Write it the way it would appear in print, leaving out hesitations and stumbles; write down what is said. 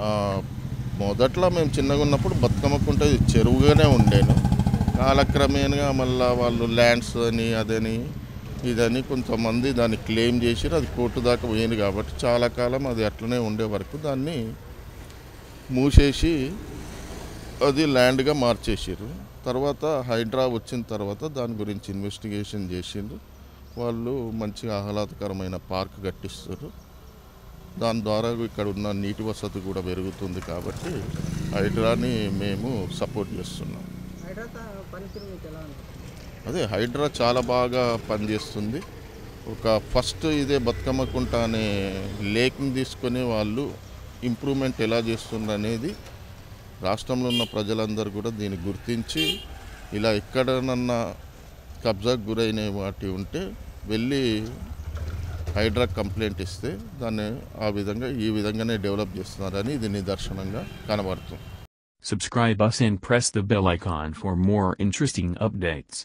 ఆహ్, మొదట్లో మేము చిన్నగున్నప్పుడు బతుకమ్మ కుంట ఇది చెరువుగానే ఉండేను. కాలక్రమేణా మళ్ళా వాళ్ళు ల్యాండ్స్ అని, అదని, ఇదని కొంతమంది దాన్ని క్లెయిమ్ చేసిర్రు. అది కోర్టు దాకా పోయింది కాబట్టి చాలా కాలం అది అట్లనే ఉండే వరకు దాన్ని మూసేసి అది ల్యాండ్‌గా మార్చేసిర్రు. తర్వాత హైడ్రా వచ్చిన తర్వాత దాని గురించి ఇన్వెస్టిగేషన్ చేసిండ్రు. వాళ్ళు మంచిగా ఆహ్లాదకరమైన పార్క్ కట్టిస్తుర్రు. దాని ద్వారా ఇక్కడ ఉన్న నీటి వసతి కూడా పెరుగుతుంది కాబట్టి హైడ్రాని మేము సపోర్ట్ చేస్తున్నాం. పనితీరు మీకు ఎలా ఉంది? అదే హైడ్రా చాలా బాగా పనిచేస్తుంది. ఒక ఫస్ట్ ఇదే బతుకమ్మ కుంట అనే లేక్ని తీసుకొని వాళ్ళు ఇంప్రూవ్మెంట్ ఎలా చేస్తున్నారు అనేది రాష్ట్రంలో ఉన్న ప్రజలందరూ కూడా దీన్ని గుర్తించి ఇలా ఎక్కడనన్నా కబ్జాకు గురైన వాటి ఉంటే వెళ్ళి హైడ్రా కంప్లైంట్ ఇస్తే దాన్ని ఈ విధంగానే డెవలప్ చేస్తున్నారని ఇది నిదర్శనంగా కనబడుతుంది. Subscribe us and press the bell icon for more interesting updates.